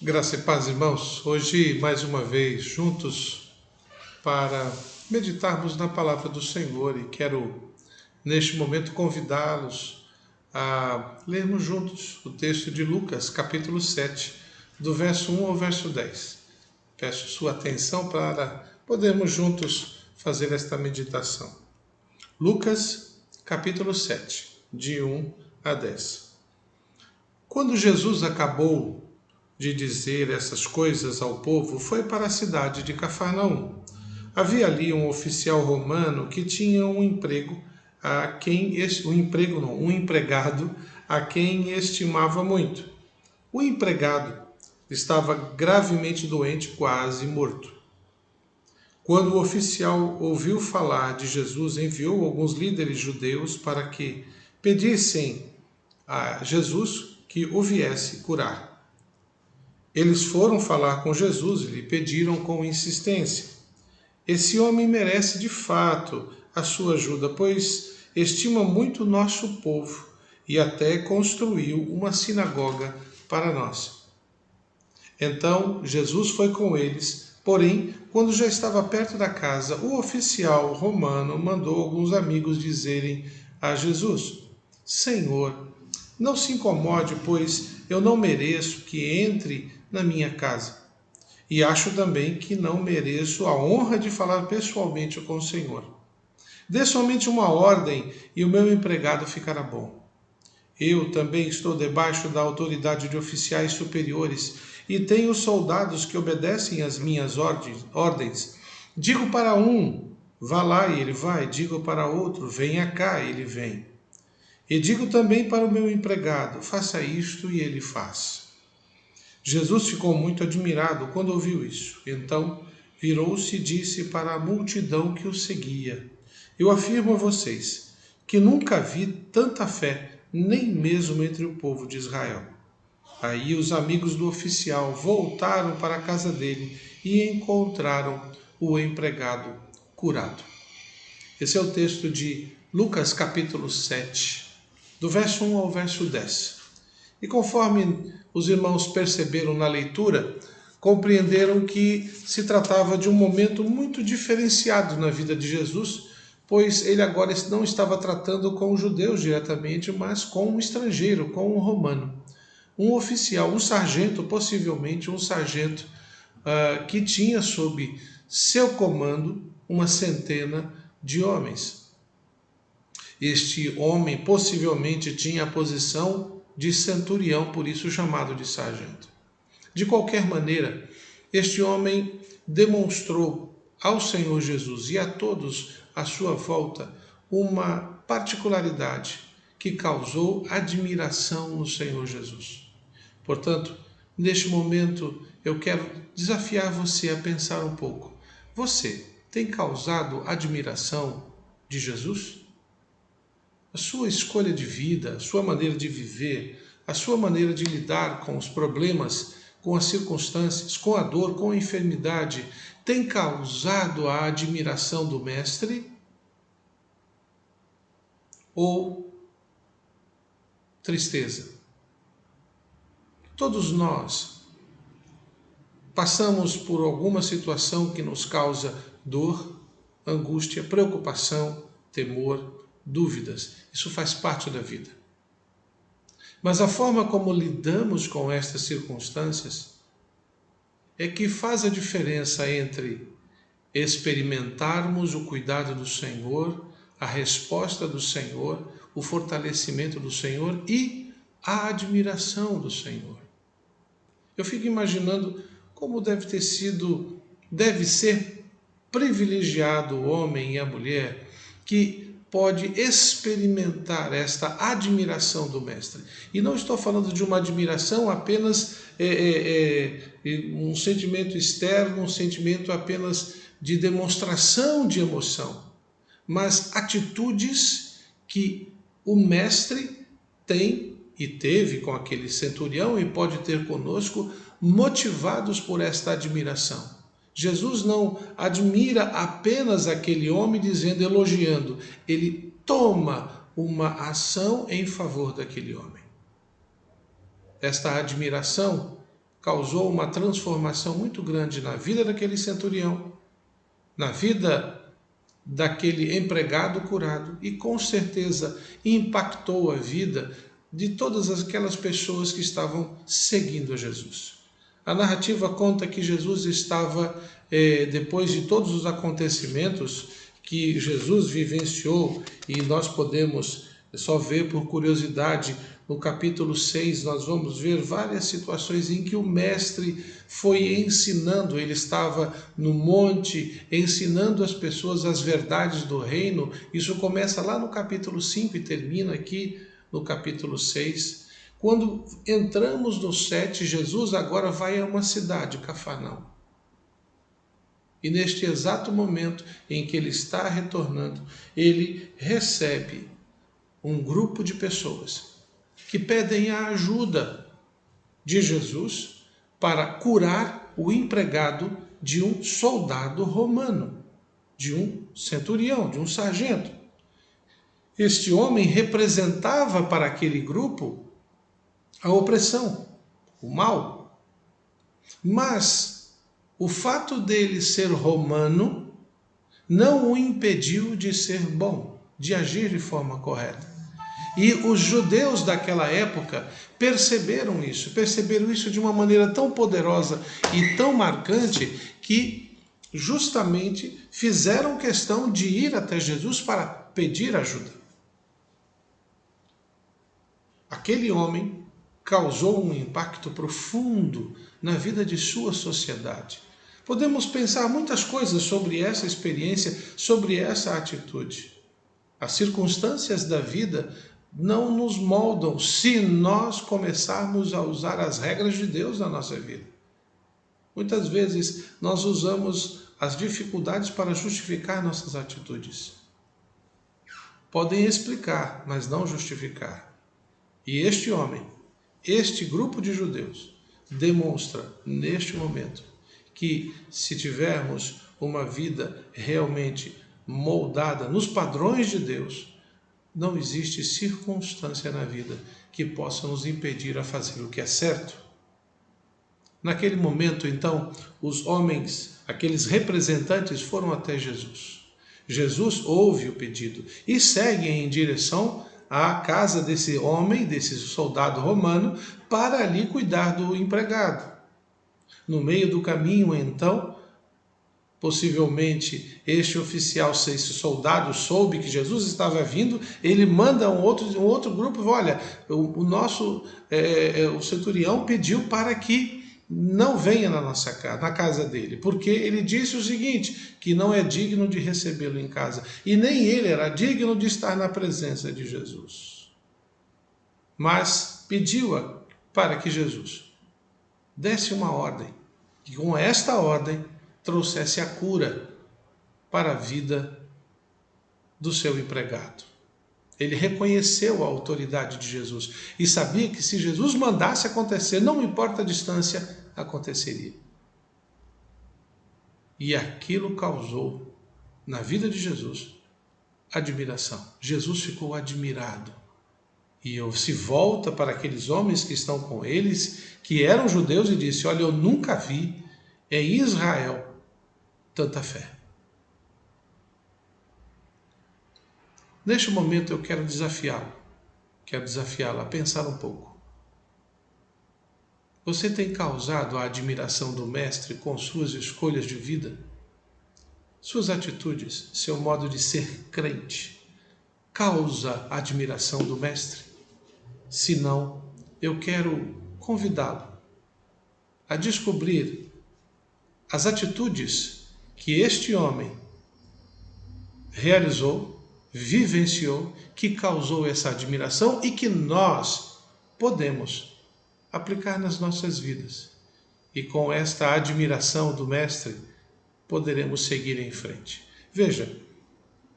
Graça e paz, irmãos. Hoje, mais uma vez, juntos para meditarmos na palavra do Senhor e quero, neste momento, convidá-los a lermos juntos o texto de Lucas, capítulo 7, do verso 1 ao verso 10. Peço sua atenção para podermos juntos fazer esta meditação. Lucas, capítulo 7, de 1 a 10. Quando Jesus acabou de dizer essas coisas ao povo, foi para a cidade de Cafarnaum. Havia ali um oficial romano que tinha um empregado a quem estimava muito. O empregado estava gravemente doente, quase morto. Quando o oficial ouviu falar de Jesus, enviou alguns líderes judeus para que pedissem a Jesus que o viesse curar. Eles foram falar com Jesus e lhe pediram com insistência: esse homem merece de fato a sua ajuda, pois estima muito o nosso povo e até construiu uma sinagoga para nós. Então Jesus foi com eles, porém, quando já estava perto da casa, o oficial romano mandou alguns amigos dizerem a Jesus: Senhor, não se incomode, pois eu não mereço que entre na minha casa. E acho também que não mereço a honra de falar pessoalmente com o Senhor. Dê somente uma ordem e o meu empregado ficará bom. Eu também estou debaixo da autoridade de oficiais superiores e tenho soldados que obedecem às minhas ordens. Digo para um, vá lá e ele vai. Digo para outro, venha cá e ele vem. E digo também para o meu empregado, faça isto e ele faz. Jesus ficou muito admirado quando ouviu isso. Então virou-se e disse para a multidão que o seguia: eu afirmo a vocês que nunca vi tanta fé, nem mesmo entre o povo de Israel. Aí os amigos do oficial voltaram para a casa dele e encontraram o empregado curado. Esse é o texto de Lucas capítulo 7, do verso 1 ao verso 10. E conforme os irmãos perceberam na leitura, compreenderam que se tratava de um momento muito diferenciado na vida de Jesus, pois ele agora não estava tratando com os judeus diretamente, mas com um estrangeiro, com um romano. Um oficial, um sargento, possivelmente um sargento que tinha sob seu comando uma centena de homens. Este homem possivelmente tinha a posição de centurião, por isso chamado de sargento. De qualquer maneira, este homem demonstrou ao Senhor Jesus e a todos à sua volta uma particularidade que causou admiração no Senhor Jesus. Portanto, neste momento, eu quero desafiar você a pensar um pouco. Você tem causado admiração de Jesus? A sua escolha de vida, a sua maneira de viver, a sua maneira de lidar com os problemas, com as circunstâncias, com a dor, com a enfermidade, tem causado a admiração do Mestre? Ou tristeza? Todos nós passamos por alguma situação que nos causa dor, angústia, preocupação, temor, dúvidas. Isso faz parte da vida. Mas a forma como lidamos com estas circunstâncias é que faz a diferença entre experimentarmos o cuidado do Senhor, a resposta do Senhor, o fortalecimento do Senhor e a admiração do Senhor. Eu fico imaginando como deve ser privilegiado o homem e a mulher que pode experimentar esta admiração do Mestre. E não estou falando de uma admiração apenas um sentimento externo, um sentimento apenas de demonstração de emoção, mas atitudes que o Mestre tem e teve com aquele centurião e pode ter conosco, motivados por esta admiração. Jesus não admira apenas aquele homem elogiando, ele toma uma ação em favor daquele homem. Esta admiração causou uma transformação muito grande na vida daquele centurião, na vida daquele empregado curado e com certeza impactou a vida de todas aquelas pessoas que estavam seguindo a Jesus. A narrativa conta que Jesus estava, depois de todos os acontecimentos que Jesus vivenciou, e nós podemos só ver por curiosidade, no capítulo 6, nós vamos ver várias situações em que o mestre foi ensinando, ele estava no monte, ensinando as pessoas as verdades do reino. Isso começa lá no capítulo 5 e termina aqui no capítulo 6. Quando entramos no 7, Jesus agora vai a uma cidade, Cafarnaum. E neste exato momento em que ele está retornando, ele recebe um grupo de pessoas que pedem a ajuda de Jesus para curar o empregado de um soldado romano, de um centurião, de um sargento. Este homem representava para aquele grupo a opressão, o mal. Mas o fato dele ser romano não o impediu de ser bom, de agir de forma correta. E os judeus daquela época perceberam isso de uma maneira tão poderosa e tão marcante que justamente fizeram questão de ir até Jesus para pedir ajuda. Aquele homem causou um impacto profundo na vida de sua sociedade. Podemos pensar muitas coisas sobre essa experiência, sobre essa atitude. As circunstâncias da vida não nos moldam se nós começarmos a usar as regras de Deus na nossa vida. Muitas vezes nós usamos as dificuldades para justificar nossas atitudes. Podem explicar, mas não justificar. E este homem, este grupo de judeus, demonstra neste momento que se tivermos uma vida realmente moldada nos padrões de Deus, não existe circunstância na vida que possa nos impedir a fazer o que é certo. Naquele momento, então, os homens, aqueles representantes, foram até Jesus. Jesus ouve o pedido e segue em direção à casa desse homem, desse soldado romano, para ali cuidar do empregado. No meio do caminho, então, possivelmente este oficial, esse soldado, soube que Jesus estava vindo, ele manda um outro grupo, olha, o centurião pediu para que não venha na nossa casa, na casa dele, porque ele disse o seguinte, que não é digno de recebê-lo em casa, e nem ele era digno de estar na presença de Jesus. Mas pediu para que Jesus desse uma ordem, e com esta ordem trouxesse a cura para a vida do seu empregado. Ele reconheceu a autoridade de Jesus e sabia que se Jesus mandasse acontecer, não importa a distância, aconteceria. E aquilo causou na vida de Jesus admiração. Jesus ficou admirado. E se volta para aqueles homens que estão com eles, que eram judeus, e disse, olha, eu nunca vi em Israel tanta fé. Neste momento eu quero desafiá-la a pensar um pouco. Você tem causado a admiração do Mestre com suas escolhas de vida? Suas atitudes, seu modo de ser crente, causa a admiração do Mestre? Se não, eu quero convidá-lo a descobrir as atitudes que este homem realizou, vivenciou, que causou essa admiração e que nós podemos aplicar nas nossas vidas. E com esta admiração do Mestre, poderemos seguir em frente. Veja,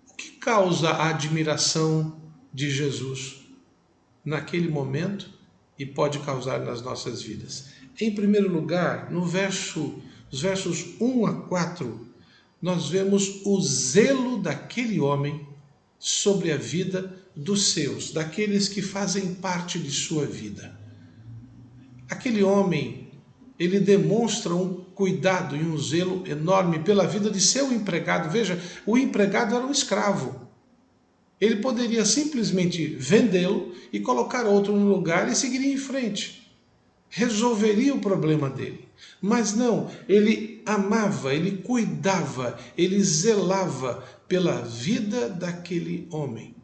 o que causa a admiração de Jesus naquele momento e pode causar nas nossas vidas? Em primeiro lugar, nos versos 1 a 4, nós vemos o zelo daquele homem sobre a vida dos seus, daqueles que fazem parte de sua vida. Aquele homem ele demonstra um cuidado e um zelo enorme pela vida de seu empregado. Veja, o empregado era um escravo. Ele poderia simplesmente vendê-lo e colocar outro no lugar e seguiria em frente. Resolveria o problema dele. Mas não, ele amava, ele cuidava, ele zelava pela vida daquele homem.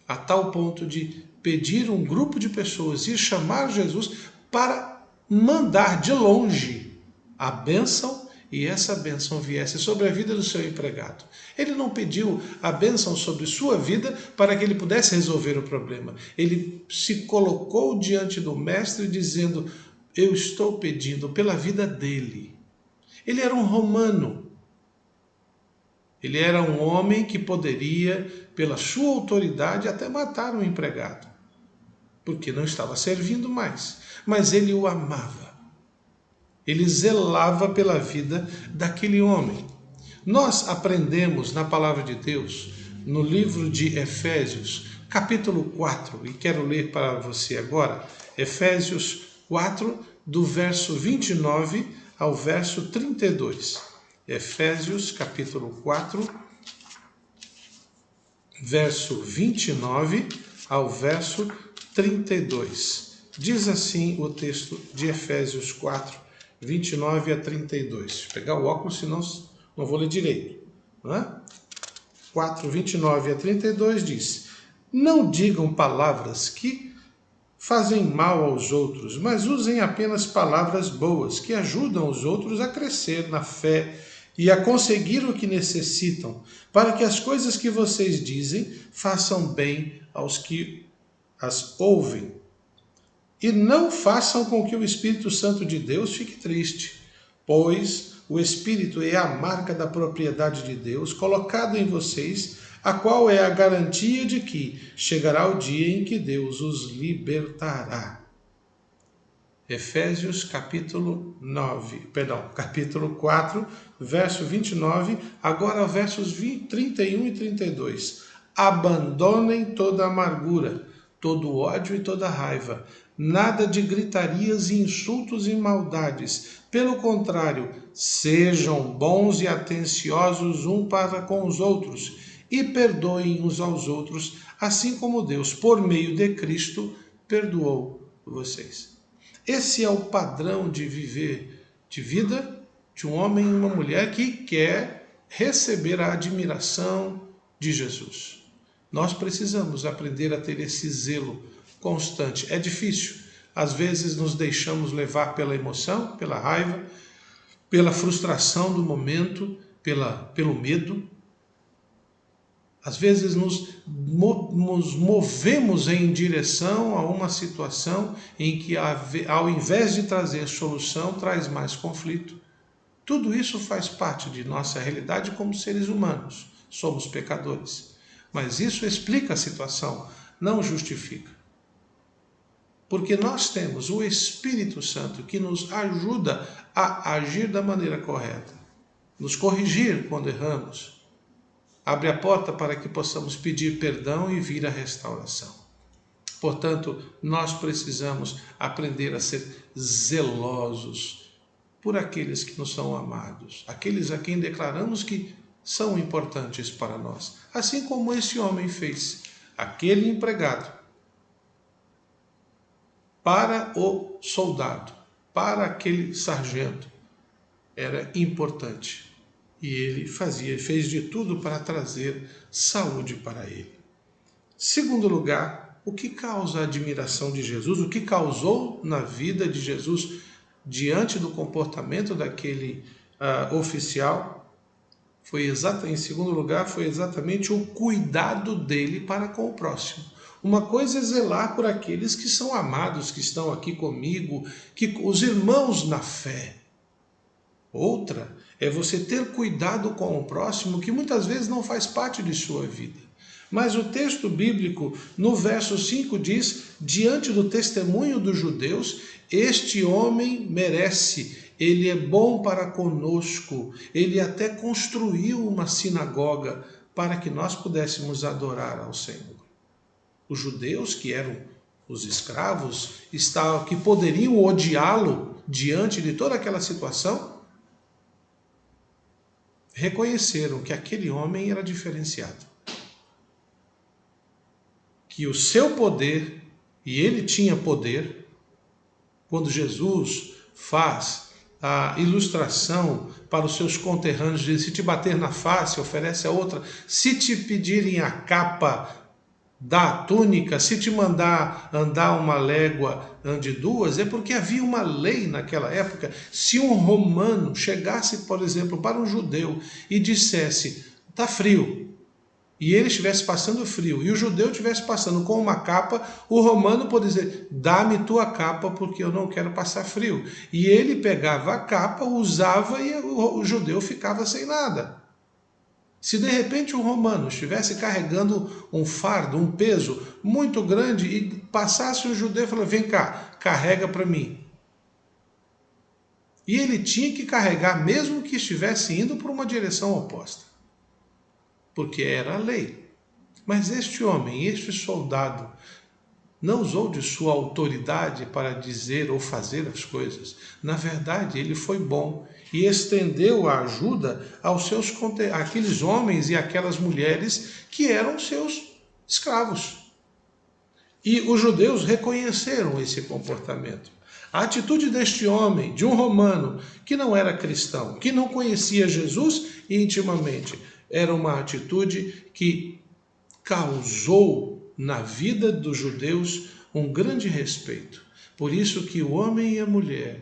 A tal ponto de pedir um grupo de pessoas e chamar Jesus para mandar de longe a bênção e essa bênção viesse sobre a vida do seu empregado. Ele não pediu a bênção sobre sua vida para que ele pudesse resolver o problema. Ele se colocou diante do mestre dizendo: eu estou pedindo pela vida dele. Ele era um romano. Ele era um homem que poderia, pela sua autoridade, até matar um empregado, porque não estava servindo mais. Mas ele o amava. Ele zelava pela vida daquele homem. Nós aprendemos na palavra de Deus, no livro de Efésios, capítulo 4, e quero ler para você agora, Efésios 4, do verso 29 ao verso 32. Efésios, capítulo 4, verso 29 ao verso 32. Diz assim o texto de Efésios 4, 29 a 32. Vou pegar o óculos, senão não vou ler direito. 4, 29 a 32 diz: não digam palavras que fazem mal aos outros, mas usem apenas palavras boas, que ajudam os outros a crescer na fé e a conseguir o que necessitam, para que as coisas que vocês dizem façam bem aos que as ouvem. E não façam com que o Espírito Santo de Deus fique triste, pois o Espírito é a marca da propriedade de Deus colocada em vocês, a qual é a garantia de que chegará o dia em que Deus os libertará. Efésios capítulo 4, verso 29, agora versos 31 e 32. Abandonem toda amargura, todo ódio e toda raiva, nada de gritarias, insultos e maldades. Pelo contrário, sejam bons e atenciosos uns para com os outros e perdoem uns aos outros, assim como Deus, por meio de Cristo, perdoou vocês. Esse é o padrão de viver, de vida de um homem e uma mulher que quer receber a admiração de Jesus. Nós precisamos aprender a ter esse zelo constante. É difícil. Às vezes nos deixamos levar pela emoção, pela raiva, pela frustração do momento, pelo medo. Às vezes nos movemos em direção a uma situação em que, ao invés de trazer solução, traz mais conflito. Tudo isso faz parte de nossa realidade como seres humanos. Somos pecadores. Mas isso explica a situação, não justifica. Porque nós temos o Espírito Santo que nos ajuda a agir da maneira correta, nos corrigir quando erramos, abre a porta para que possamos pedir perdão e vir à restauração. Portanto, nós precisamos aprender a ser zelosos por aqueles que nos são amados, aqueles a quem declaramos que são importantes para nós, assim como esse homem fez. Aquele empregado, para o soldado, para aquele sargento, era importante. E ele fez de tudo para trazer saúde para ele. Segundo lugar, o que causa a admiração de Jesus, o que causou na vida de Jesus diante do comportamento daquele oficial, em segundo lugar, foi exatamente o cuidado dele para com o próximo. Uma coisa é zelar por aqueles que são amados, que estão aqui comigo, os irmãos na fé. Outra é você ter cuidado com o próximo, que muitas vezes não faz parte de sua vida. Mas o texto bíblico, no verso 5, diz: diante do testemunho dos judeus, este homem merece, ele é bom para conosco, ele até construiu uma sinagoga para que nós pudéssemos adorar ao Senhor. Os judeus, que eram os escravos, que poderiam odiá-lo, diante de toda aquela situação, reconheceram que aquele homem era diferenciado. Que o seu poder, e ele tinha poder, quando Jesus faz a ilustração para os seus conterrâneos, diz: se te bater na face, oferece a outra. Se te pedirem a capa, dá a túnica. Se te mandar andar uma légua, ande duas. É porque havia uma lei naquela época. Se um romano chegasse, por exemplo, para um judeu e dissesse: está frio, e ele estivesse passando frio, e o judeu estivesse passando com uma capa, o romano poderia dizer: dá-me tua capa, porque eu não quero passar frio. E ele pegava a capa, usava, e o judeu ficava sem nada. Se de repente um romano estivesse carregando um fardo, um peso muito grande, e passasse um judeu e falasse: vem cá, carrega para mim. E ele tinha que carregar, mesmo que estivesse indo por uma direção oposta, porque era a lei. Mas este homem, este soldado, não usou de sua autoridade para dizer ou fazer as coisas. Na verdade, ele foi bom e estendeu a ajuda aos aqueles homens e aquelas mulheres que eram seus escravos. E os judeus reconheceram esse comportamento. A atitude deste homem, de um romano que não era cristão, que não conhecia Jesus intimamente, era uma atitude que causou na vida dos judeus um grande respeito. Por isso que o homem e a mulher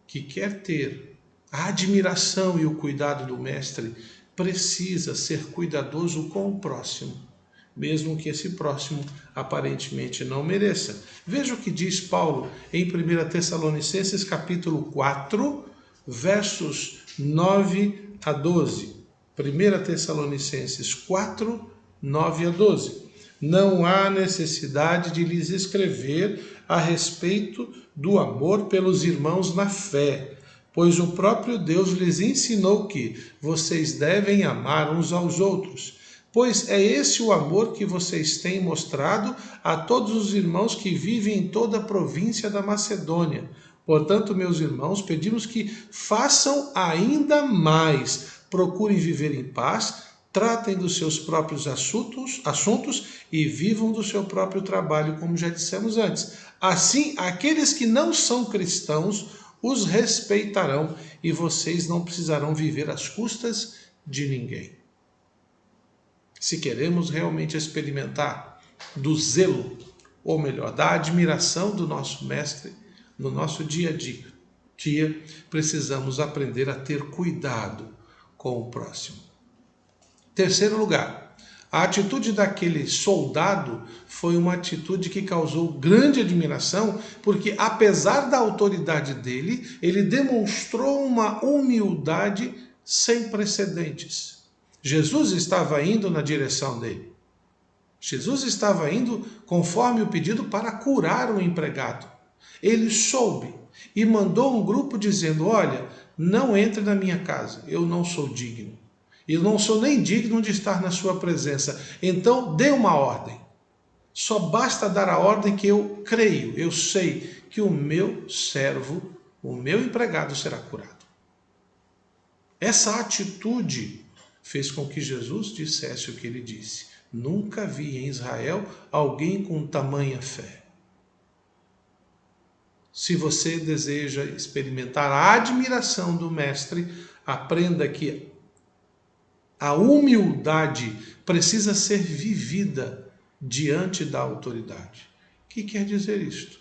que quer ter a admiração e o cuidado do mestre precisa ser cuidadoso com o próximo, mesmo que esse próximo aparentemente não mereça. Veja o que diz Paulo em 1 Tessalonicenses capítulo 4, versos 9 a 12. 1 Tessalonicenses 4, 9 a 12. Não há necessidade de lhes escrever a respeito do amor pelos irmãos na fé, pois o próprio Deus lhes ensinou que vocês devem amar uns aos outros. Pois é esse o amor que vocês têm mostrado a todos os irmãos que vivem em toda a província da Macedônia. Portanto, meus irmãos, pedimos que façam ainda mais. Procurem viver em paz, tratem dos seus próprios assuntos e vivam do seu próprio trabalho, como já dissemos antes. Assim, aqueles que não são cristãos os respeitarão e vocês não precisarão viver às custas de ninguém. Se queremos realmente experimentar do zelo, ou melhor, da admiração do nosso mestre no nosso dia a dia, precisamos aprender a ter cuidado com o próximo. Terceiro lugar, a atitude daquele soldado foi uma atitude que causou grande admiração, porque apesar da autoridade dele, ele demonstrou uma humildade sem precedentes. Jesus estava indo na direção dele. Jesus estava indo conforme o pedido para curar o empregado. Ele soube e mandou um grupo dizendo: olha, não entre na minha casa, eu não sou digno. Eu não sou nem digno de estar na sua presença. Então dê uma ordem. Só basta dar a ordem que eu creio, eu sei que o meu servo, o meu empregado será curado. Essa atitude fez com que Jesus dissesse o que ele disse: nunca vi em Israel alguém com tamanha fé. Se você deseja experimentar a admiração do mestre, aprenda que a humildade precisa ser vivida diante da autoridade. O que quer dizer isto?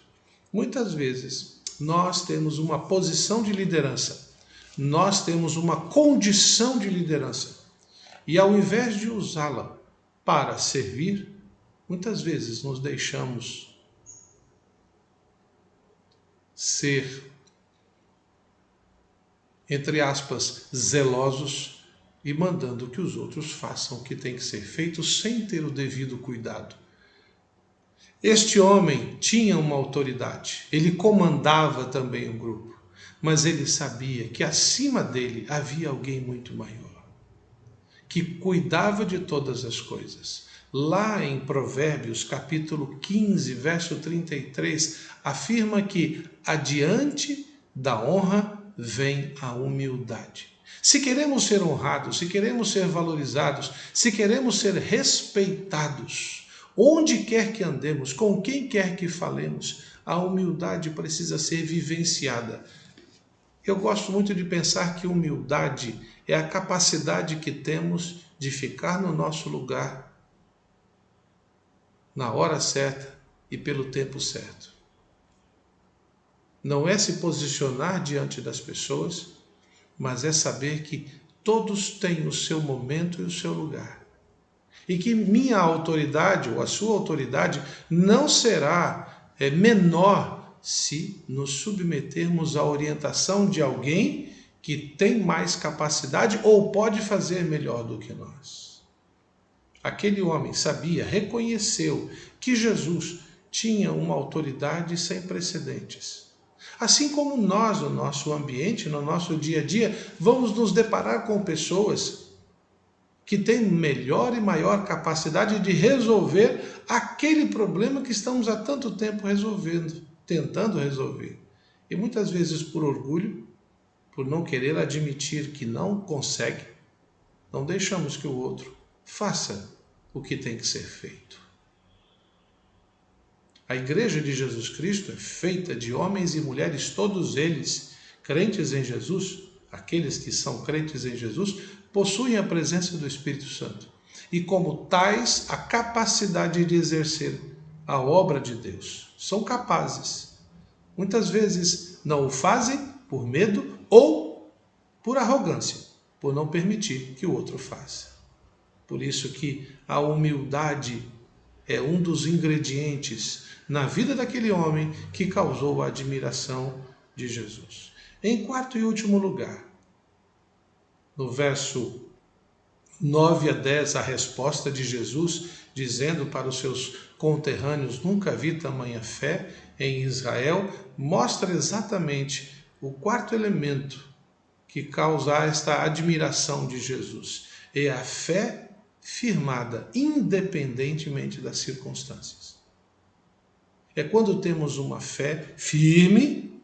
Muitas vezes nós temos uma posição de liderança, nós temos uma condição de liderança, e ao invés de usá-la para servir, muitas vezes nos deixamos ser, entre aspas, zelosos e mandando que os outros façam o que tem que ser feito sem ter o devido cuidado. Este homem tinha uma autoridade, ele comandava também um grupo, mas ele sabia que acima dele havia alguém muito maior, que cuidava de todas as coisas. Lá em Provérbios, capítulo 15, verso 33, afirma que adiante Da honra vem a humildade. Se queremos ser honrados, se queremos ser valorizados, se queremos ser respeitados, onde quer que andemos, com quem quer que falemos, a humildade precisa ser vivenciada. Eu gosto muito de pensar que humildade é a capacidade que temos de ficar no nosso lugar, na hora certa e pelo tempo certo. Não é se posicionar diante das pessoas, mas é saber que todos têm o seu momento e o seu lugar. E que minha autoridade ou a sua autoridade não será menor se nos submetermos à orientação de alguém que tem mais capacidade ou pode fazer melhor do que nós. Aquele homem sabia, reconheceu que Jesus tinha uma autoridade sem precedentes. Assim como nós, no nosso ambiente, no nosso dia a dia, vamos nos deparar com pessoas que têm melhor e maior capacidade de resolver aquele problema que estamos há tanto tempo resolvendo, tentando resolver. E muitas vezes por orgulho, por não querer admitir que não consegue, não deixamos que o outro faça o que tem que ser feito. A Igreja de Jesus Cristo é feita de homens e mulheres, todos eles crentes em Jesus. Aqueles que são crentes em Jesus possuem a presença do Espírito Santo e, como tais, a capacidade de exercer a obra de Deus. São capazes. Muitas vezes não o fazem por medo ou por arrogância, por não permitir que o outro faça. Por isso que a humildade é um dos ingredientes na vida daquele homem que causou a admiração de Jesus. Em quarto e último lugar, no verso 9 a 10, a resposta de Jesus, dizendo para os seus conterrâneos: nunca vi tamanha fé em Israel, mostra exatamente o quarto elemento que causa esta admiração de Jesus. É a fé firmada, independentemente das circunstâncias. É quando temos uma fé firme,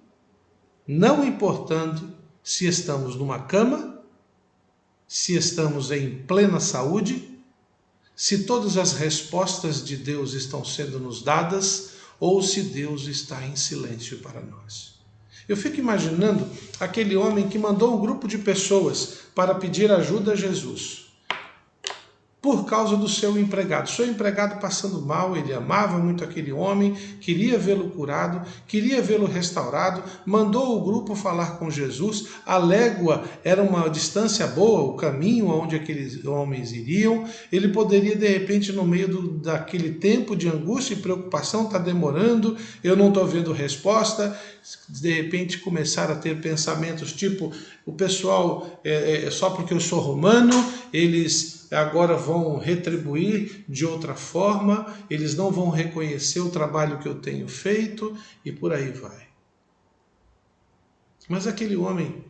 não importando se estamos numa cama, se estamos em plena saúde, se todas as respostas de Deus estão sendo nos dadas ou se Deus está em silêncio para nós. Eu fico imaginando aquele homem que mandou um grupo de pessoas para pedir ajuda a Jesus por causa do seu empregado. Seu empregado passando mal, ele amava muito aquele homem, queria vê-lo curado, queria vê-lo restaurado, mandou o grupo falar com Jesus, a légua era uma distância boa, o caminho onde aqueles homens iriam, ele poderia de repente no meio daquele tempo de angústia e preocupação, está demorando, eu não estou vendo resposta, de repente começar a ter pensamentos tipo, o pessoal, só porque eu sou romano, eles agora vão retribuir de outra forma, eles não vão reconhecer o trabalho que eu tenho feito e por aí vai. Mas aquele homem,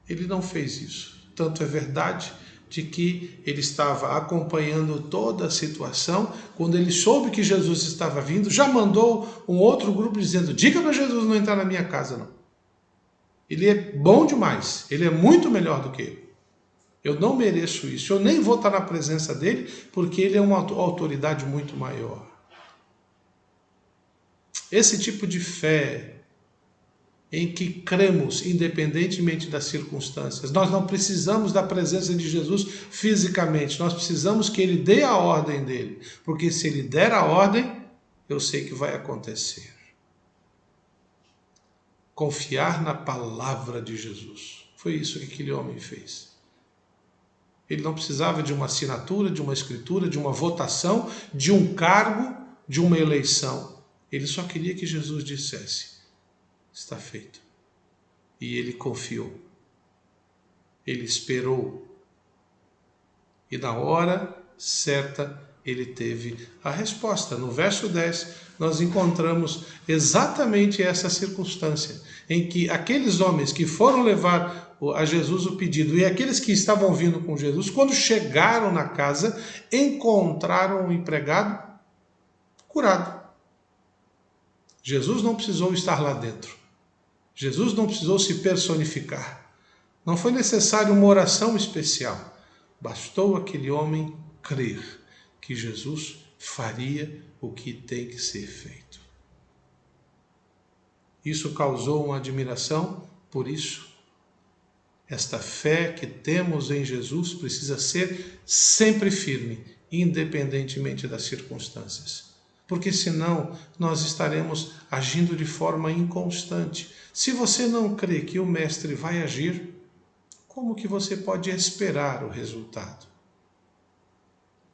ele não fez isso. Tanto é verdade de que ele estava acompanhando toda a situação, quando ele soube que Jesus estava vindo, já mandou um outro grupo dizendo: diga para Jesus não entrar na minha casa, não. Ele é bom demais, ele é muito melhor do que eu. Eu não mereço isso, eu nem vou estar na presença dele, porque ele é uma autoridade muito maior. Esse tipo de fé em que cremos independentemente das circunstâncias. Nós não precisamos da presença de Jesus fisicamente, nós precisamos que ele dê a ordem dele, porque se ele der a ordem, eu sei que vai acontecer. Confiar na palavra de Jesus. Foi isso que aquele homem fez. Ele não precisava de uma assinatura, de uma escritura, de uma votação, de um cargo, de uma eleição. Ele só queria que Jesus dissesse: está feito. E ele confiou. Ele esperou. E na hora certa ele teve a resposta. No verso 10, nós encontramos exatamente essa circunstância, em que aqueles homens que foram levar a Jesus o pedido e aqueles que estavam vindo com Jesus, quando chegaram na casa, encontraram o empregado curado. Jesus não precisou estar lá dentro. Jesus não precisou se personificar. Não foi necessário uma oração especial. Bastou aquele homem crer que Jesus faria o que tem que ser feito. Isso causou uma admiração, por isso, esta fé que temos em Jesus precisa ser sempre firme, independentemente das circunstâncias. Porque senão nós estaremos agindo de forma inconstante. Se você não crê que o Mestre vai agir, como que você pode esperar o resultado?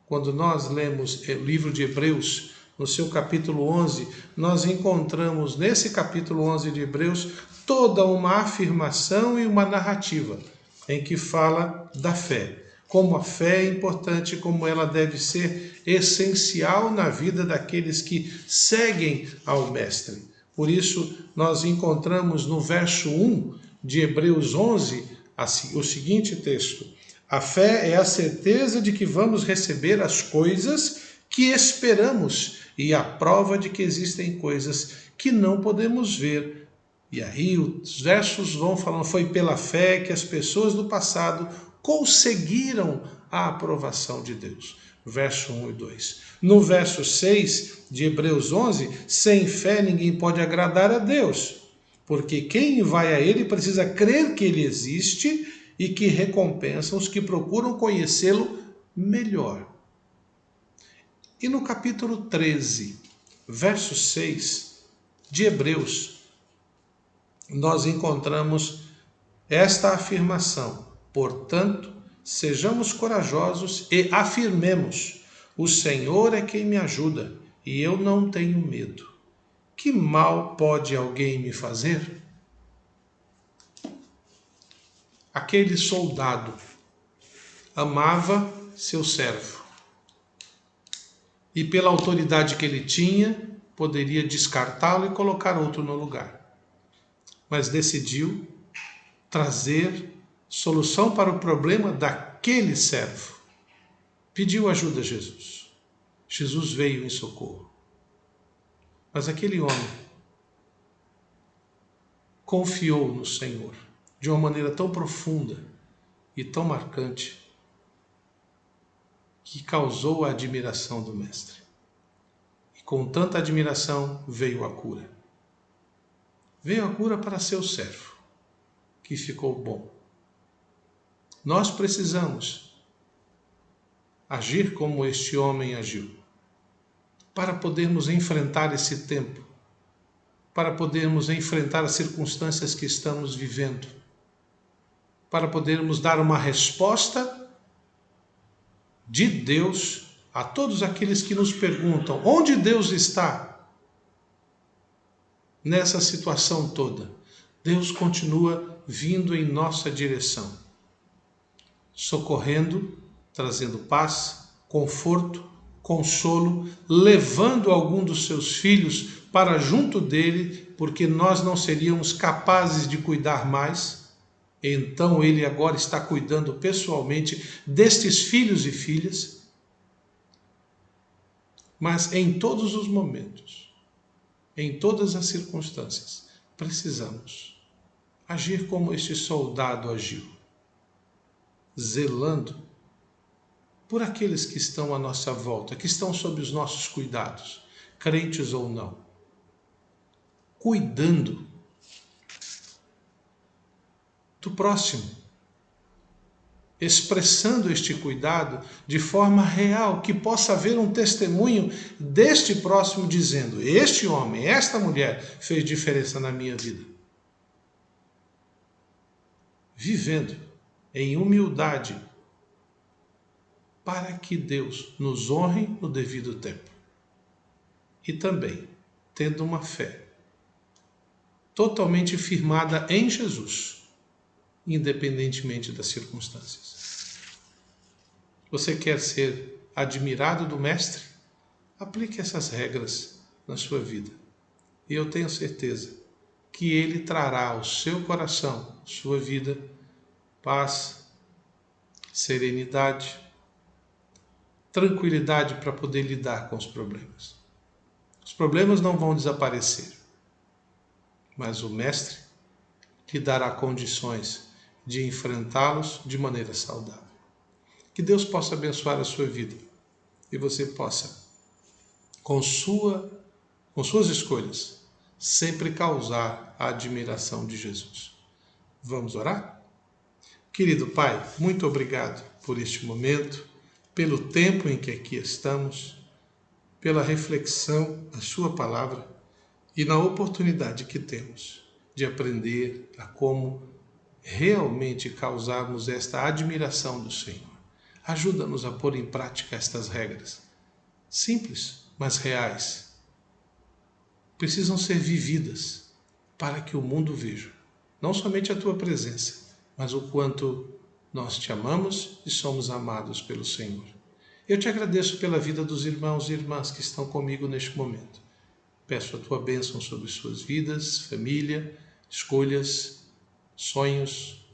Quando nós lemos o livro de Hebreus, no seu capítulo 11, nós encontramos nesse capítulo 11 de Hebreus toda uma afirmação e uma narrativa em que fala da fé. Como a fé é importante, como ela deve ser essencial na vida daqueles que seguem ao Mestre. Por isso, nós encontramos no verso 1 de Hebreus 11 o seguinte texto: a fé é a certeza de que vamos receber as coisas que esperamos e a prova de que existem coisas que não podemos ver. E aí os versos vão falando, foi pela fé que as pessoas do passado conseguiram a aprovação de Deus. Verso 1 e 2. No verso 6 de Hebreus 11, sem fé ninguém pode agradar a Deus, porque quem vai a Ele precisa crer que Ele existe e que recompensa os que procuram conhecê-lo melhor. E no capítulo 13, verso 6 de Hebreus, nós encontramos esta afirmação: portanto, sejamos corajosos e afirmemos: o Senhor é quem me ajuda e eu não tenho medo. Que mal pode alguém me fazer? Aquele soldado amava seu servo e, pela autoridade que ele tinha, poderia descartá-lo e colocar outro no lugar. Mas decidiu trazer solução para o problema daquele servo. Pediu ajuda a Jesus. Jesus veio em socorro. Mas aquele homem confiou no Senhor de uma maneira tão profunda e tão marcante que causou a admiração do Mestre. E com tanta admiração veio a cura. Veio a cura para seu servo, que ficou bom. Nós precisamos agir como este homem agiu, para podermos enfrentar esse tempo, para podermos enfrentar as circunstâncias que estamos vivendo, para podermos dar uma resposta de Deus a todos aqueles que nos perguntam onde Deus está nessa situação toda. Deus continua vindo em nossa direção, socorrendo, trazendo paz, conforto, consolo, levando algum dos seus filhos para junto dele, porque nós não seríamos capazes de cuidar mais. Então ele agora está cuidando pessoalmente destes filhos e filhas. Mas em todos os momentos, em todas as circunstâncias, precisamos agir como este soldado agiu, zelando por aqueles que estão à nossa volta, que estão sob os nossos cuidados, crentes ou não, cuidando do próximo, expressando este cuidado de forma real, que possa haver um testemunho deste próximo dizendo: este homem, esta mulher fez diferença na minha vida. Vivendo em humildade, para que Deus nos honre no devido tempo. E também tendo uma fé totalmente firmada em Jesus, independentemente das circunstâncias. Você quer ser admirado do Mestre? Aplique essas regras na sua vida. E eu tenho certeza que Ele trará ao seu coração, sua vida, paz, serenidade, tranquilidade para poder lidar com os problemas. Os problemas não vão desaparecer, mas o Mestre lhe dará condições de enfrentá-los de maneira saudável. Que Deus possa abençoar a sua vida e você possa, com suas escolhas, sempre causar a admiração de Jesus. Vamos orar? Querido Pai, muito obrigado por este momento, pelo tempo em que aqui estamos, pela reflexão da sua palavra e na oportunidade que temos de aprender a como realmente causarmos esta admiração do Senhor. Ajuda-nos a pôr em prática estas regras, simples, mas reais. Precisam ser vividas para que o mundo veja, não somente a tua presença, mas o quanto nós te amamos e somos amados pelo Senhor. Eu te agradeço pela vida dos irmãos e irmãs que estão comigo neste momento. Peço a tua bênção sobre suas vidas, família, escolhas, sonhos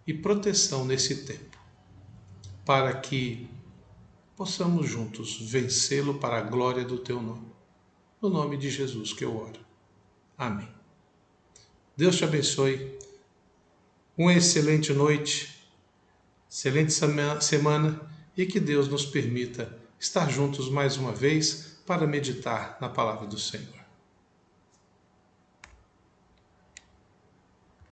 e proteção nesse tempo, para que possamos juntos vencê-lo para a glória do teu nome. No nome de Jesus que eu oro. Amém. Deus te abençoe. Uma excelente noite, excelente semana e que Deus nos permita estar juntos mais uma vez para meditar na palavra do Senhor.